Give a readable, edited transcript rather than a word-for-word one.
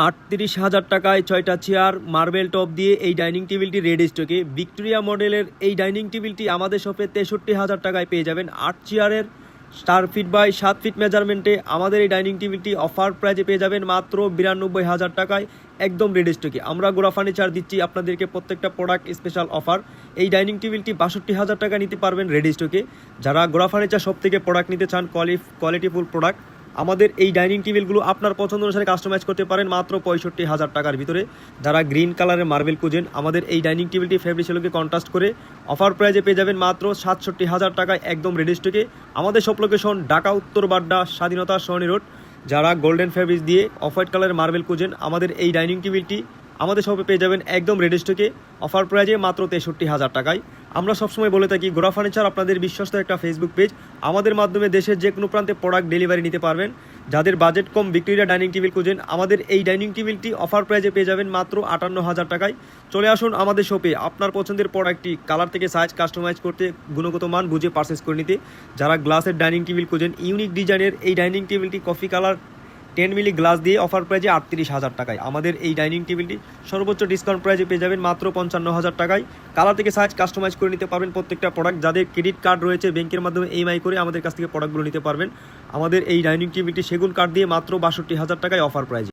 38,000 টাকায় 6টা chair marble top দিয়ে এই ডাইনিং টেবিলটি রেড স্টকে। ভিক্টোরিয়া মডেলের এই ডাইনিং টেবিলটি আমাদের শপে 63,000 টাকায় পেয়ে যাবেন। 8 চেয়ারের 4 ফিট বাই 7 ফিট মেজারমেন্টে আমাদের এই ডাইনিং টেবিলটি অফার প্রাইজে পেয়ে যাবেন মাত্র 92,000 টাকায়, একদম রেড স্টকে। আমরা গোড়া ফার্নিচার দিচ্ছি আপনাদেরকে প্রত্যেকটা প্রোডাক্ট স্পেশাল অফার। এই ডাইনিং টেবিলটি 62,000 টাকা নিতে পারবেন রেড স্টকে। যারা গোড়া ফার্নিচার সব থেকে প্রোডাক্ট নিতে চান, কোয়ালিটিফুল প্রোডাক্ট, আমাদের এই ডাইনিং টেবিলগুলো আপনার পছন্দ অনুসারে কাস্টমাইজ করতে পারেন মাত্র 65,000 টাকার ভিতরে। যারা গ্রিন কালারের মার্বেল খুঁজেন, আমাদের এই ডাইনিং টেবিলটি ফেব্রিক সেলোকে কন্ট্রাস্ট করে অফার প্রাইজে পেয়ে যাবেন মাত্র 67,000 টাকায়, একদম রেডি স্টকে। আমাদের সব লোকেশন ঢাকা উত্তর বাড্ডা স্বাধীনতা সরণি রোড। যারা গোল্ডেন ফেব্রিক দিয়ে অফ হোয়াইট কালারের মার্বেল খুঁজেন, আমাদের এই ডাইনিং টেবিলটি আমাদের শপে পেয়ে যাবেন একদম রেডি স্টকে অফার প্রাইজে মাত্র 63,000 টাকায়। আমরা সবসময় বলে থাকি, গোড়া ফার্নিচার আপনাদের বিশ্বস্ত একটা ফেসবুক পেজ। আমাদের মাধ্যমে দেশের যে কোনো প্রান্তে প্রোডাক্ট ডেলিভারি নিতে পারবেন। যাদের বাজেট কম, ভিক্টোরিয়া ডাইনিং টেবিল খুঁজেন, আমাদের এই ডাইনিং টেবিলটি অফার প্রাইজে পেয়ে যাবেন মাত্র 58,000 টাকায়। চলে আসুন আমাদের শপে আপনার পছন্দের প্রোডাক্টটি কালার থেকে সাইজ কাস্টমাইজ করতে, গুণগত মান বুঝে পারচেস করে নিতে। যারা গ্লাসের ডাইনিং টেবিল খুঁজেন, ইউনিক ডিজাইনের এই ডাইনিং টেবিলটি কফি কালার 10 মিলি গ্লাস দিয়ে অফার প্রাইজে 38,000 টাকায়। আমাদের এই ডাইনিং টেবিলটি সর্বোচ্চ ডিসকাউন্ট প্রাইজে পেয়ে যাবেন মাত্র 55,000 টাকায়। কালার থেকে সাইজ কাস্টমাইজ করে নিতে পারবেন প্রত্যেকটা প্রোডাক্ট। যাদের ক্রেডিট কার্ড রয়েছে, ব্যাংকের মাধ্যমে EMI করে আমাদের কাছ থেকে প্রোডাক্টগুলো নিতে পারবেন। আমাদের এই ডাইনিং টেবিলটি সেগুন কাঠ দিয়ে মাত্র 62,000 টাকায় অফার প্রাইজে।